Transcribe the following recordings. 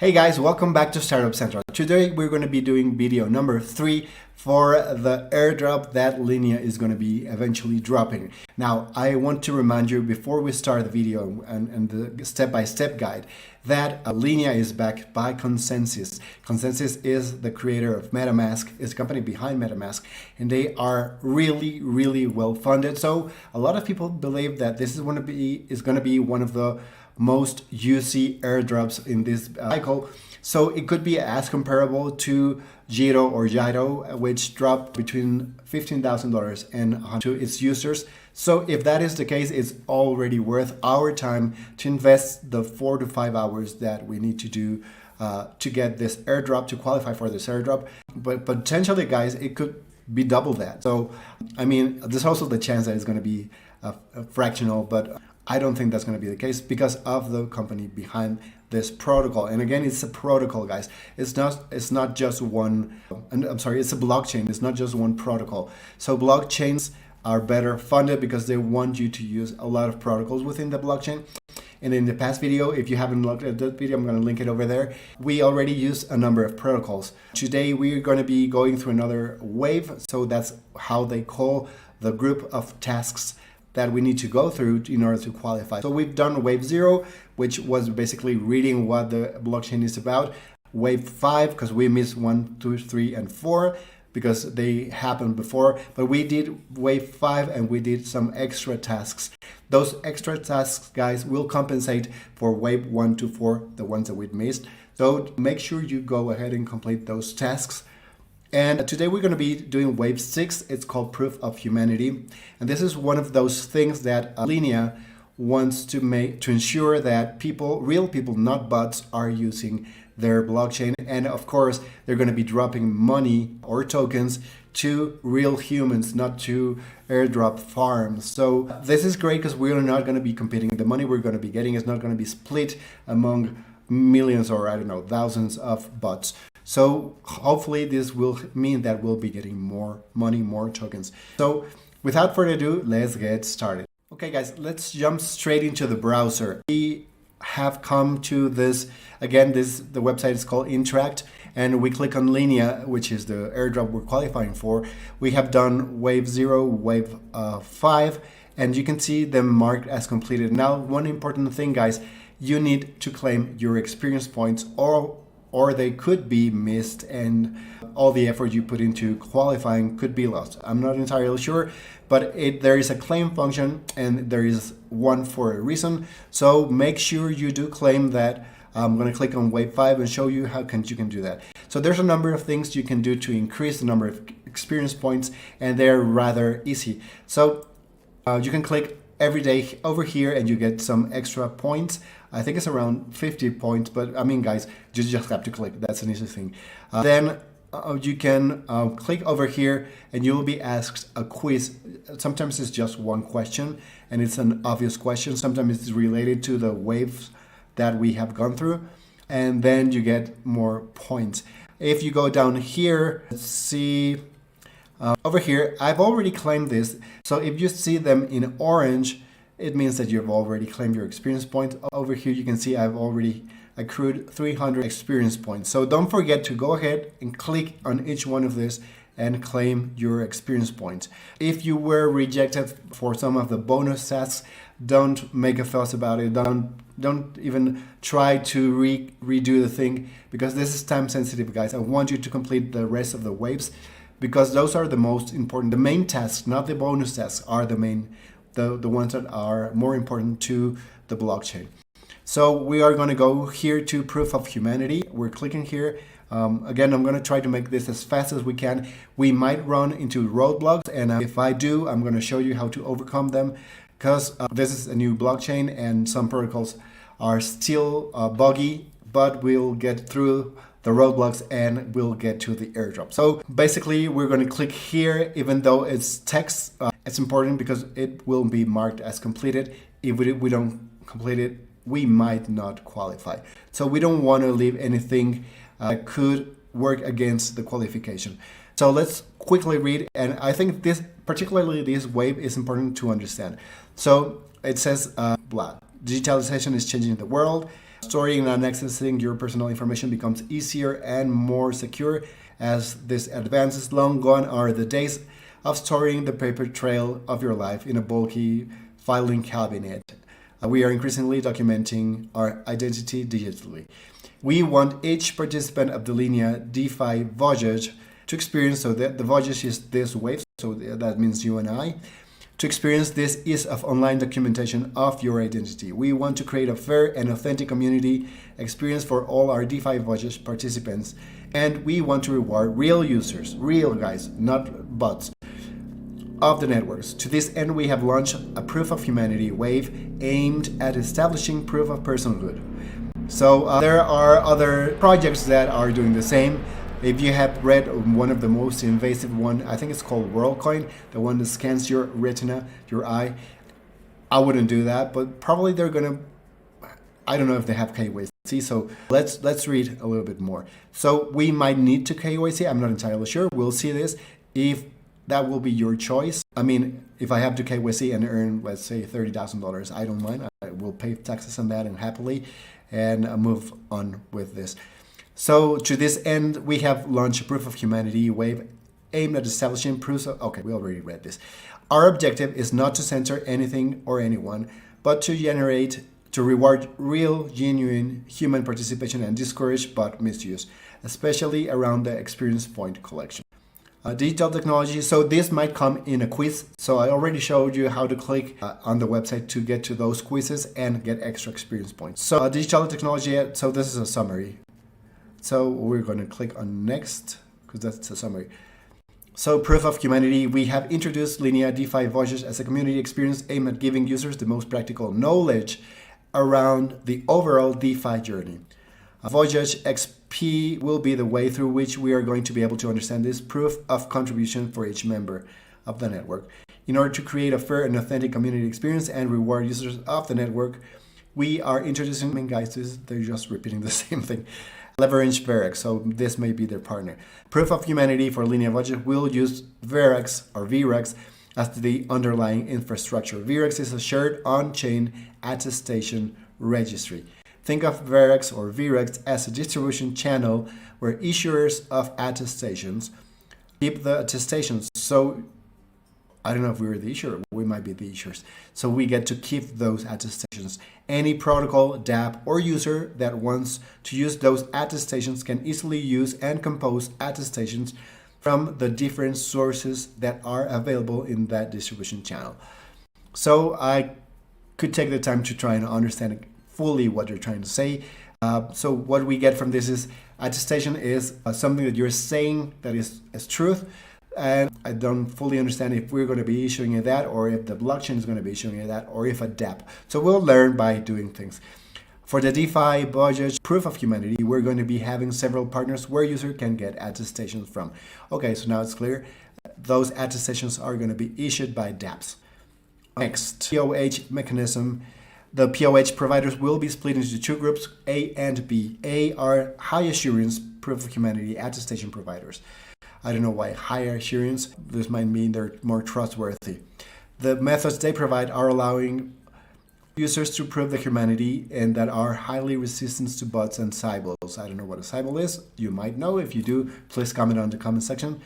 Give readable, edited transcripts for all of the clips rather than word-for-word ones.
Hey guys, welcome back to Startup Central. Today we're going to be doing video number 3 for the airdrop that LINEA is going to be eventually dropping. Now, I want to remind you before we start the video and the step-by-step guide that LINEA is backed by ConsenSys. ConsenSys is the creator of Metamask, is the company behind Metamask, and they are really well funded. So a lot of people believe that this is going to be one of the most juicy airdrops in this cycle. So it could be as comparable to Giro or Gyro, which dropped between $15,000 and $100,000 to its users. So if that is the case, it's already worth our time to invest the 4 to 5 hours that we need to do to get this airdrop, to qualify for this airdrop. But potentially, guys, it could be double that. So, I mean, there's also the chance that it's going to be a fractional, but I don't think that's going to be the case because of the company behind this protocol. And again, it's a protocol, guys. It's not just one, it's a blockchain. It's not just one protocol. So blockchains are better funded because they want you to use a lot of protocols within the blockchain. And in the past video, if you haven't looked at that video, I'm going to link it over there. We already used a number of protocols. Today, we're going to be going through another wave. So that's how they call the group of tasks that we need to go through in order to qualify. So we've done wave 0, which was basically reading what the blockchain is about. Wave 5, because we missed 1, 2, 3, and 4 because they happened before. But we did wave 5 and we did some extra tasks. Those extra tasks, guys, will compensate for wave 1 to 4, the ones that we've missed. So make sure you go ahead and complete those tasks. And today we're going to be doing wave 6. It's called Proof of Humanity. And this is one of those things that LINEA wants to make to ensure that people, real people, not bots, are using their blockchain. And of course, they're going to be dropping money or tokens to real humans, not to airdrop farms. So this is great because we're not going to be competing. The money we're going to be getting is not going to be split among millions or, I don't know, thousands of bots. So hopefully this will mean that we'll be getting more money, more tokens. So without further ado, let's get started. Okay guys, let's jump straight into the browser. We have come to this, again, the website is called Interact, and we click on LINEA, which is the airdrop we're qualifying for. We have done wave 0, wave 5, and you can see them marked as completed. Now, one important thing, guys, you need to claim your experience points or they could be missed and all the effort you put into qualifying could be lost. I'm not entirely sure, but there is a claim function and there is one for a reason. So make sure you do claim that. I'm going to click on wave 5 and show you how you can do that. So there's a number of things you can do to increase the number of experience points, and they're rather easy. So you can click every day over here and you get some extra points. I think it's around 50 points, but I mean, guys, you just have to click. That's an easy thing. Then you can click over here and you will be asked a quiz. Sometimes it's just one question and it's an obvious question. Sometimes it's related to the waves that we have gone through, and then you get more points. If you go down here, let's see, over here, I've already claimed this. So if you see them in orange, it means that you've already claimed your experience point. Over here, you can see I've already accrued 300 experience points. So don't forget to go ahead and click on each one of this and claim your experience points. If you were rejected for some of the bonus tasks, don't make a fuss about it. Don't even try to redo the thing because this is time sensitive, guys. I want you to complete the rest of the waves because those are the most important. The main tasks, not the bonus tasks, are the ones that are more important to the blockchain. So we are going to go here to Proof of Humanity. We're clicking here. Again, I'm going to try to make this as fast as we can. We might run into roadblocks, and if I do, I'm going to show you how to overcome them because this is a new blockchain and some protocols are still buggy, but we'll get through the roadblocks and we'll get to the airdrop. So basically, we're going to click here, even though it's text. It's important because it will be marked as completed. If we don't complete it, we might not qualify. So we don't want to leave anything that could work against the qualification. So let's quickly read, and I think particularly this wave is important to understand. So it says, digitalization is changing the world. Storing and accessing your personal information becomes easier and more secure as this advances. Long gone are the days of storing the paper trail of your life in a bulky filing cabinet. We are increasingly documenting our identity digitally. We want each participant of the LINEA DeFi voyage to experience, so that the voyage is this wave, so that means you and I, to experience this ease of online documentation of your identity. We want to create a fair and authentic community experience for all our DeFi voyage participants, and we want to reward real users, real guys, not bots, of the networks. To this end, we have launched a Proof of Humanity wave aimed at establishing proof of personhood. So there are other projects that are doing the same. If you have read one of the most invasive one, I think it's called WorldCoin, the one that scans your retina, your eye. I wouldn't do that, but probably they're gonna, I don't know if they have KYC. So let's read a little bit more. So we might need to KYC, I'm not entirely sure. We'll see this. If that will be your choice. I mean, if I have to KYC and earn, let's say $30,000, I don't mind. I will pay taxes on that and happily and move on with this. So to this end, we have launched a Proof of Humanity wave aimed at establishing proofs of, okay, we already read this. Our objective is not to censor anything or anyone, but to reward real, genuine human participation and discourage bot misuse, especially around the experience point collection. Digital technology, so this might come in a quiz. So I already showed you how to click on the website to get to those quizzes and get extra experience points. So digital technology, so this is a summary. So we're going to click on next because that's a summary. So Proof of Humanity, we have introduced LINEA DeFi Voyage as a community experience aimed at giving users the most practical knowledge around the overall DeFi journey. Voyage XP will be the way through which we are going to be able to understand this proof of contribution for each member of the network. In order to create a fair and authentic community experience and reward users of the network, we are introducing, guys, they're just repeating the same thing. Leverage Verex, so this may be their partner. Proof of Humanity for LINEA Voyage will use Verex or VREX as the underlying infrastructure. VREX is a shared on-chain attestation registry. Think of Verex or VREX as a distribution channel where issuers of attestations keep the attestations. So I don't know if we're the issuer, we might be the issuers. So we get to keep those attestations. Any protocol, dApp, or user that wants to use those attestations can easily use and compose attestations from the different sources that are available in that distribution channel. So I could take the time to try and understand fully what you're trying to say. So what we get from this is attestation is something that you're saying that is truth. And I don't fully understand if we're going to be issuing that, or if the blockchain is going to be issuing that, or if a dApp. So we'll learn by doing things. For the DeFi budget Proof of Humanity, we're going to be having several partners where user can get attestations from. Okay, so now it's clear. Those attestations are going to be issued by dApps. Next, POH mechanism. The POH providers will be split into two groups, A and B. A are high assurance Proof of Humanity attestation providers. I don't know why higher assurance. This might mean they're more trustworthy. The methods they provide are allowing users to prove the humanity and that are highly resistant to bots and cybles. I don't know what a cyble is. You might know. If you do, please comment on the comment section.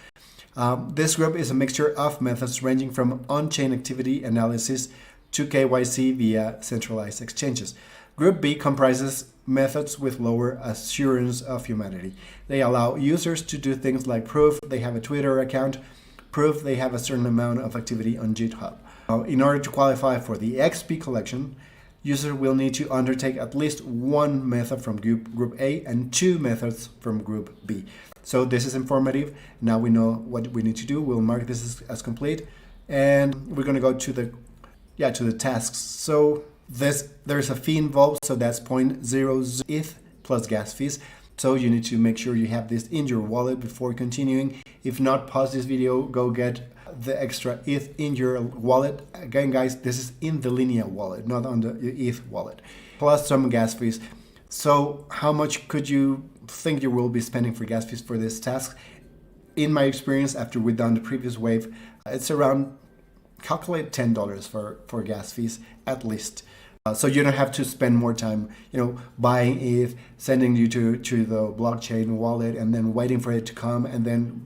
This group is a mixture of methods ranging from on-chain activity analysis to KYC via centralized exchanges. Group B comprises methods with lower assurance of humanity. They allow users to do things like prove they have a Twitter account, prove they have a certain amount of activity on GitHub. In order to qualify for the XP collection, users will need to undertake at least one method from Group A and two methods from Group B. So this is informative. Now we know what we need to do. We'll mark this as complete, and we're going to go to the tasks. So there's a fee involved, so that's 0.00 ETH plus gas fees. So you need to make sure you have this in your wallet before continuing. If not, pause this video, go get the extra ETH in your wallet. Again, guys, this is in the LINEA wallet, not on the ETH wallet, plus some gas fees. So how much could you think you will be spending for gas fees for this task? In my experience, after we've done the previous wave, it's around, calculate $10 for gas fees at least. So you don't have to spend more time, buying ETH, sending you to the blockchain wallet, and then waiting for it to come, and then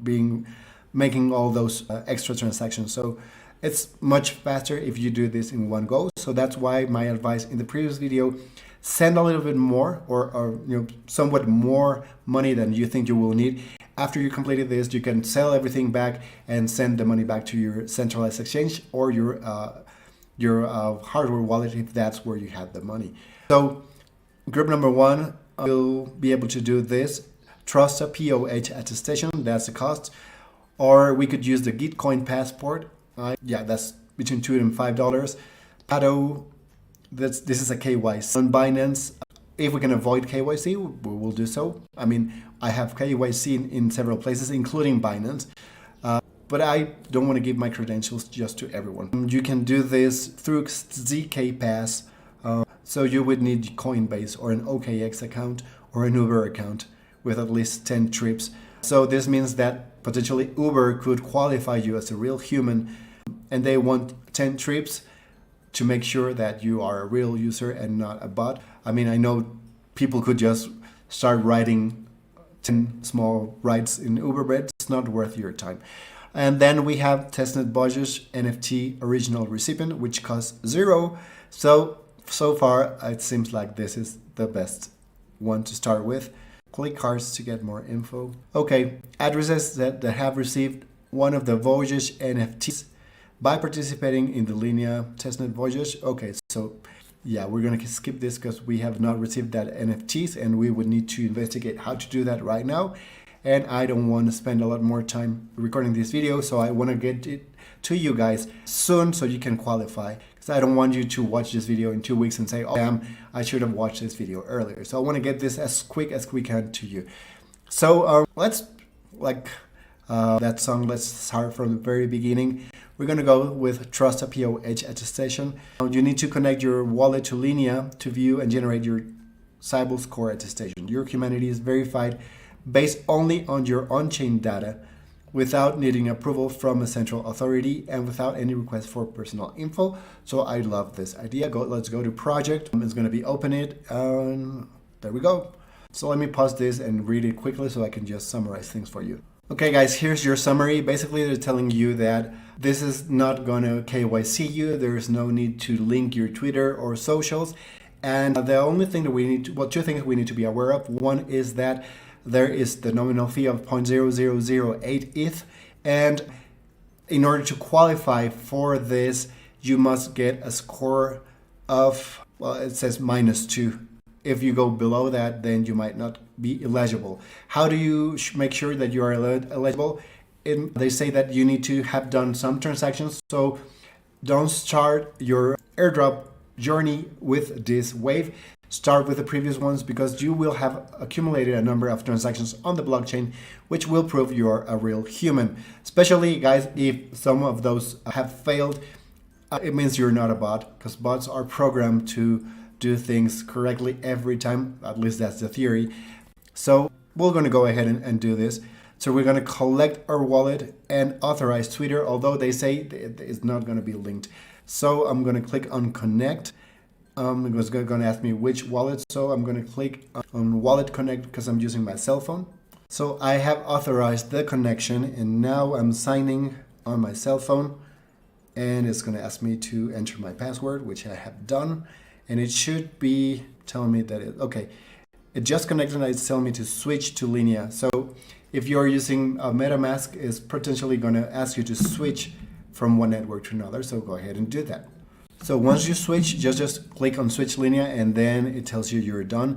making all those extra transactions. So it's much faster if you do this in one go. So that's why my advice in the previous video: send a little bit more, or somewhat more money than you think you will need. After you completed this, you can sell everything back and send the money back to your centralized exchange or your hardware wallet if that's where you had the money. So group number one will be able to do this. Trust a POH attestation, that's the cost. Or we could use the Gitcoin passport. Yeah, that's between $2 and $5. Pato, this is a KYC. On Binance, if we can avoid KYC, we will do so. I mean, I have KYC in several places, including Binance. But I don't want to give my credentials just to everyone. You can do this through ZK Pass. So you would need Coinbase or an OKX account or an Uber account with at least 10 trips. So this means that potentially Uber could qualify you as a real human, and they want 10 trips to make sure that you are a real user and not a bot. I mean, I know people could just start writing 10 small rides in Uber, but it's not worth your time. And then we have Testnet Budget NFT original recipient, which costs 0. So far, it seems like this is the best one to start with. Click cards to get more info. Okay, addresses that have received one of the Voyage NFTs by participating in the LINEA Testnet Voyage. Okay, so yeah, we're gonna skip this because we have not received that NFTs, and we would need to investigate how to do that right now. And I don't want to spend a lot more time recording this video, so I want to get it to you guys soon so you can qualify. Because I don't want you to watch this video in 2 weeks and say, oh damn, I should have watched this video earlier. So I want to get this as quick as we can to you. So let's, that song, let's start from the very beginning. We're going to go with Trust a POH attestation. You need to connect your wallet to LINEA to view and generate your Cybele score attestation. Your humanity is verified based only on your on-chain data, without needing approval from a central authority and without any request for personal info. So I love this idea. Let's go to project. It's going to be open it, and there we go. So let me pause this and read it quickly so I can just summarize things for you. Okay guys, here's your summary. Basically they're telling you that this is not going to KYC you. There's no need to link your Twitter or socials. And the only thing that we need to, two things we need to be aware of. One is that there is the nominal fee of 0.0008 ETH, and in order to qualify for this, you must get a score of, well, it says -2. If you go below that, then you might not be eligible. How do you make sure that you are eligible? They say that you need to have done some transactions, so don't start your airdrop journey with this wave. Start with the previous ones, because you will have accumulated a number of transactions on the blockchain, which will prove you're a real human. Especially, guys, if some of those have failed, it means you're not a bot, because bots are programmed to do things correctly every time. At least that's the theory. So we're going to go ahead and do this. So we're going to collect our wallet and authorize Twitter, although they say it's not going to be linked. So I'm going to click on connect. It was going to ask me which wallet, so I'm going to click on wallet connect because I'm using my cell phone. So I have authorized the connection, and now I'm signing on my cell phone, and it's going to ask me to enter my password, which I have done, and it should be telling me that it just connected, and it's telling me to switch to LINEA. So if you're using a Metamask, it's potentially going to ask you to switch from one network to another, so go ahead and do that. So once you switch, just click on switch LINEA, and then it tells you you're done.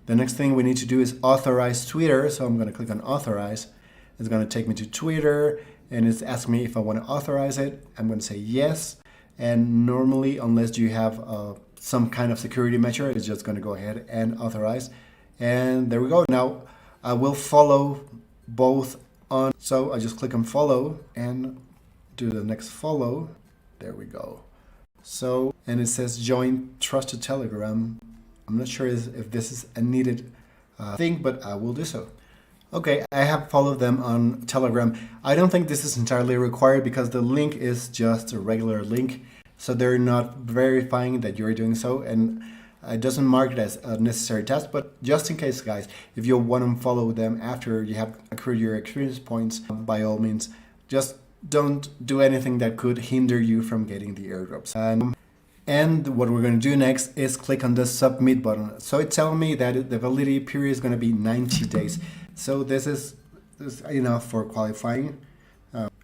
The next thing we need to do is authorize Twitter. So I'm going to click on authorize. It's going to take me to Twitter, and it's asking me if I want to authorize it. I'm going to say yes. And normally, unless you have some kind of security measure, it's just going to go ahead and authorize. And there we go. Now I will follow both on. So I just click on follow and do the next follow. There we go. So, and it says join trusted Telegram. I'm not sure if this is a needed thing, but I will do so. Okay, I have followed them on Telegram. I don't think this is entirely required because the link is just a regular link. so they're not verifying that you're doing so, and it doesn't mark it as a necessary task. But just in case, guys, if you want to follow them after you have accrued your experience points, by all means, just don't do anything that could hinder you from getting the airdrops. And what we're going to do next is click on the submit button. So it's telling me that the validity period is going to be 90 days. So this is enough for qualifying.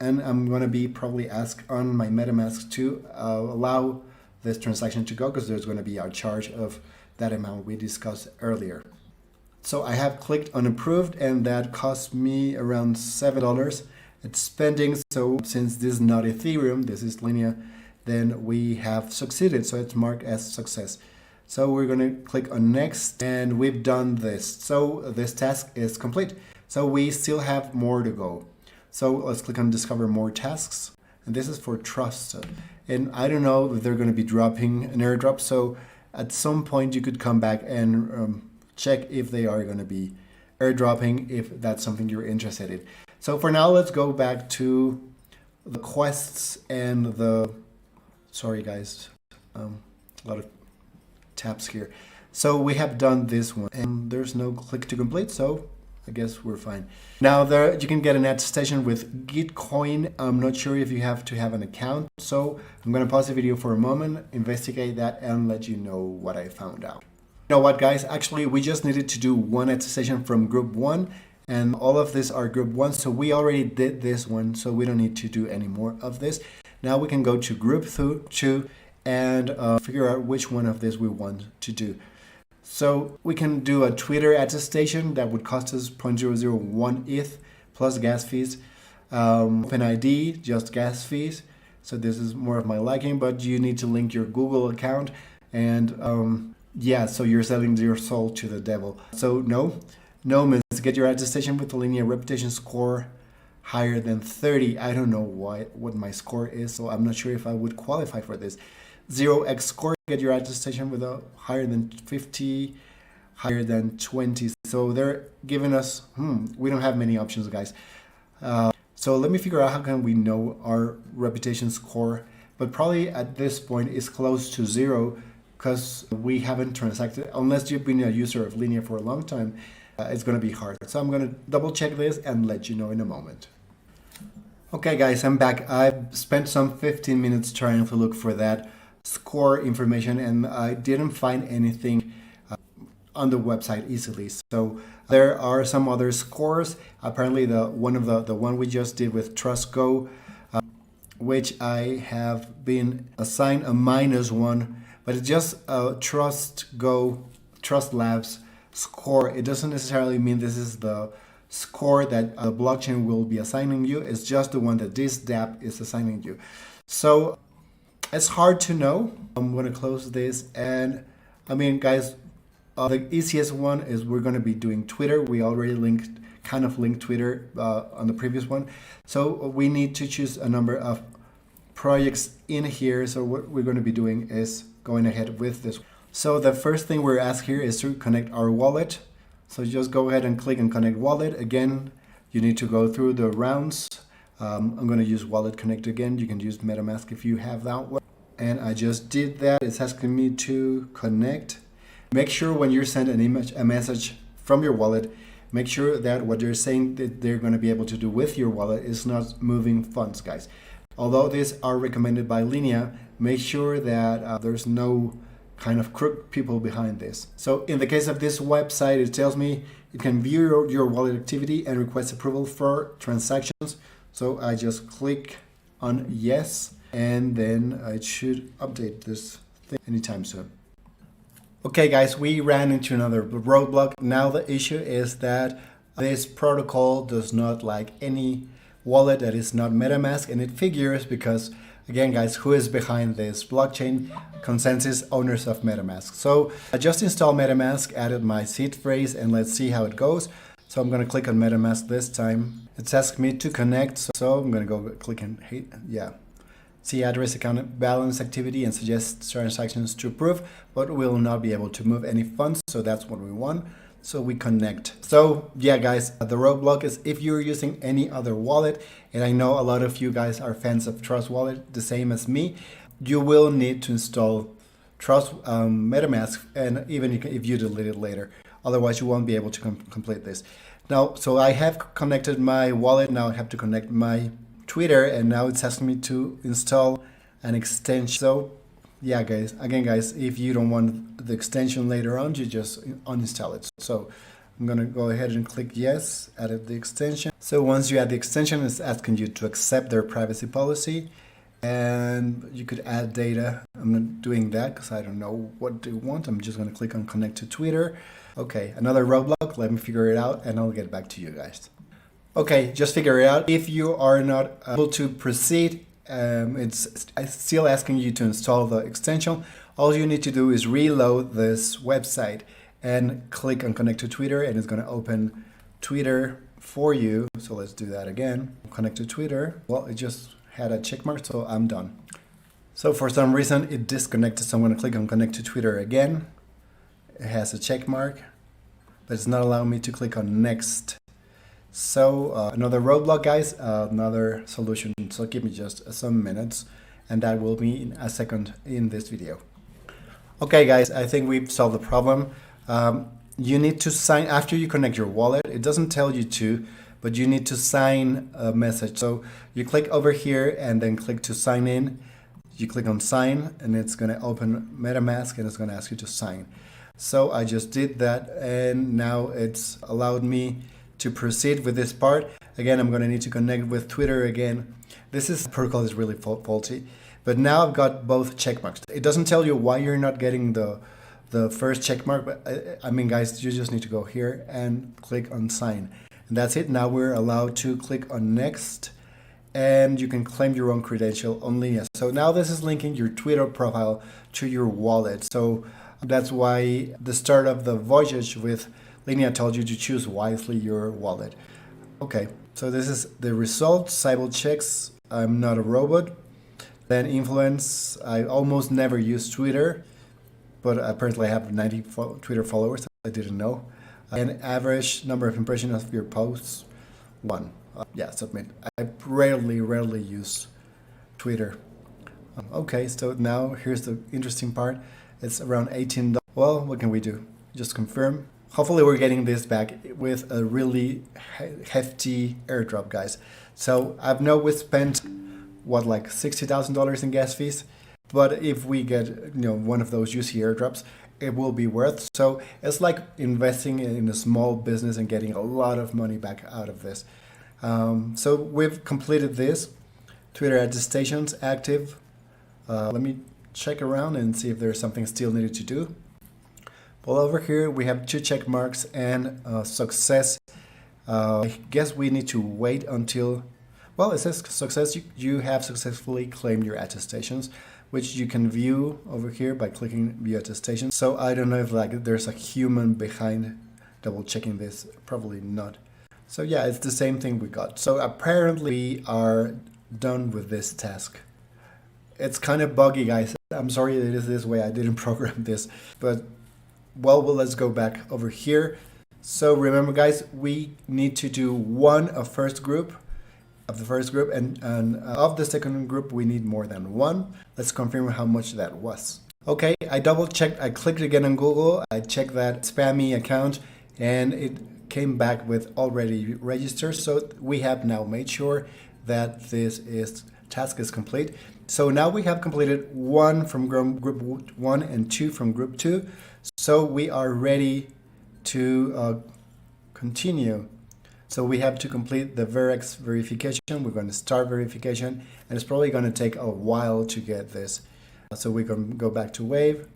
And I'm going to be probably asked on my Metamask to allow this transaction to go, because there's going to be a charge of that amount we discussed earlier. So I have clicked on approved, and that cost me around $7. It's pending. So since this is not Ethereum, this is Linea, then we have succeeded. So it's marked as success. So we're going to click on next, and we've done this. So this task is complete. So we still have more to go. So let's click on discover more tasks. And this is for trust. And I don't know if they're going to be dropping an airdrop. So at some point you could come back and check if they are going to be airdropping, if that's something you're interested in. So for now, let's go back to the quests and the, sorry guys, a lot of tabs here. So we have done this one, and there's no click to complete, so I guess we're fine. Now there you can get an attestation with Gitcoin. I'm not sure if you have to have an account, so I'm going to pause the video for a moment, investigate that, and let you know what I found out. You know what, guys? Actually, we just needed to do one attestation from group 1, and all of these are group 1, so we already did this one, so we don't need to do any more of this. Now we can go to group 2 and figure out which one of these we want to do. So we can do a Twitter attestation that would cost us 0.001 ETH plus gas fees. OpenID, just gas fees. So this is more of my liking, but you need to link your Google account. And yeah, so you're selling your soul to the devil. So no means get your attestation with the Linea reputation score higher than 30. I don't know what my score is, so I'm not sure if I would qualify for this. 0x score, get your attestation with a higher than 50, higher than 20. So they're giving us, we don't have many options, guys. So let me figure out how can we know our reputation score, but probably at this point is close to 0 because we haven't transacted. Unless you've been a user of Linea for a long time, it's going to be hard. So I'm going to double check this and let you know in a moment. Okay guys, I'm back. I've spent some 15 minutes trying to look for that score information, and I didn't find anything on the website easily. So there are some other scores. Apparently the one we just did with TrustGo, which I have been assigned a -1, but it's just a TrustGo, Trust Labs score. It doesn't necessarily mean this is the score that the blockchain will be assigning you. It's just the one that this dApp is assigning you. So it's hard to know. I'm going to close this, and I mean, guys, the easiest one is we're going to be doing Twitter. We already kind of linked Twitter on the previous one. So we need to choose a number of projects in here. So what we're going to be doing is going ahead with this. So the first thing we're asked here is to connect our wallet. So just go ahead and click on connect wallet. Again, you need to go through the rounds. I'm going to use wallet connect again. You can use Metamask if you have that one. And I just did that. It's asking me to connect. Make sure when you send a message from your wallet, make sure that what they're saying that they're going to be able to do with your wallet is not moving funds, guys. Although these are recommended by Linea, make sure that there's no kind of crook people behind this. So in the case of this website, it tells me it can view your wallet activity and request approval for transactions. So I just click on yes, and then it should update this thing anytime soon. Okay guys, we ran into another roadblock. Now the issue is that this protocol does not like any wallet that is not Metamask, and it figures because, again guys, who is behind this blockchain? Consensus owners of Metamask. So I just installed Metamask, added my seed phrase, and let's see how it goes. So I'm going to click on Metamask this time. It's asking me to connect, so I'm going to go click on see address, account balance, activity, and suggest transactions to approve, but we'll not be able to move any funds, so that's what we want. So we connect. So yeah guys, the roadblock is if you're using any other wallet, and I know a lot of you guys are fans of Trust Wallet, the same as me. you will need to install Metamask, and even if you delete it later, otherwise you won't be able to complete this. Now, so I have connected my wallet. Now I have to connect my Twitter, and now it's asking me to install an extension. So yeah, guys, again, guys, if you don't want the extension later on, you just uninstall it. So I'm gonna go ahead and click yes, added the extension. So once you add the extension, it's asking you to accept their privacy policy, and you could add data. I'm not doing that because I don't know what they want. I'm just gonna click on connect to Twitter. Okay, another roadblock. Let me figure it out, and I'll get back to you guys. Okay, just figure it out. If you are not able to proceed, it's still asking you to install the extension. All you need to do is reload this website and click on connect to Twitter, and it's going to open Twitter for you. So let's do that again. Connect to Twitter. Well, it just had a check mark, so I'm done. So for some reason it disconnected, so I'm going to click on connect to Twitter again. It has a check mark, but it's not allowing me to click on next. So another roadblock, guys, another solution. So give me just some minutes, and that will be in a second in this video. Okay, guys, I think we've solved the problem. You need to sign after you connect your wallet. It doesn't tell you to, but you need to sign a message. So you click over here and then click to sign in. You click on sign, and it's going to open Metamask, and it's going to ask you to sign. So I just did that, and now it's allowed me to proceed with this part. Again, I'm going to need to connect with Twitter again. This protocol is really faulty, but now I've got both check marks. It doesn't tell you why you're not getting the first check mark, but I mean, guys, you just need to go here and click on sign, and that's it. Now we're allowed to click on next, and you can claim your own credential on LINEA. So now this is linking your Twitter profile to your wallet. So that's why the start of the voyage with LINEA told you to choose wisely your wallet. Okay, so this is the result. Cyber checks, I'm not a robot. Then influence, I almost never use Twitter, but apparently I have 90 Twitter followers. I didn't know. And average number of impressions of your posts, 1. Yeah, submit. I rarely use Twitter. Okay, so now here's the interesting part. It's around $18. Well, what can we do? Just confirm. Hopefully we're getting this back with a really hefty airdrop, guys. So I know we spent what, like $60,000 in gas fees, but if we get one of those juicy airdrops, it will be worth. So it's like investing in a small business and getting a lot of money back out of this. So we've completed this. Twitter attestations active. Let me check around and see if there's something still needed to do. Well, over here we have 2 check marks and success. I guess we need to wait until, well, it says success. You have successfully claimed your attestations, which you can view over here by clicking view attestations. So I don't know if there's a human behind double checking this. Probably not. So yeah, it's the same thing we got. So apparently we are done with this task. It's kind of buggy, guys. I'm sorry it is this way. I didn't program this, but well, let's go back over here. So remember, guys, we need to do one of the first group, and of the second group, we need more than 1. Let's confirm how much that was. Okay, I double checked. I clicked again on Google. I checked that spammy account, and it came back with already registered. So we have now made sure that this task is complete. So now we have completed 1 from group 1 and 2 from group 2. So we are ready to continue. So we have to complete the Verex verification. We're going to start verification, and it's probably going to take a while to get this. So we can go back to Wave.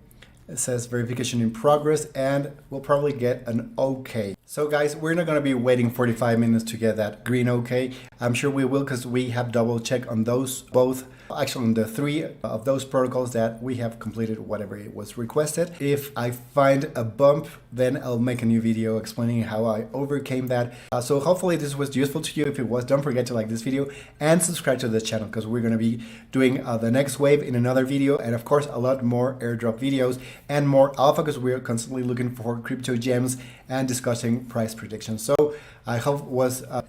It says verification in progress, and we'll probably get an OK. So guys, we're not going to be waiting 45 minutes to get that green OK. I'm sure we will, because we have double checked on those both, actually on the 3 of those protocols that we have completed whatever it was requested. If I find a bump, then I'll make a new video explaining how I overcame that. So hopefully this was useful to you. If it was, don't forget to like this video and subscribe to the channel, because we're going to be doing the next wave in another video, and of course a lot more airdrop videos and more alpha, because we're constantly looking for crypto gems and discussing price predictions. So I hope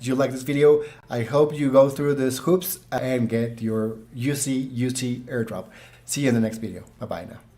you like this video. I hope you go through these hoops and get your UC airdrop. See you in the next video. Bye-bye now.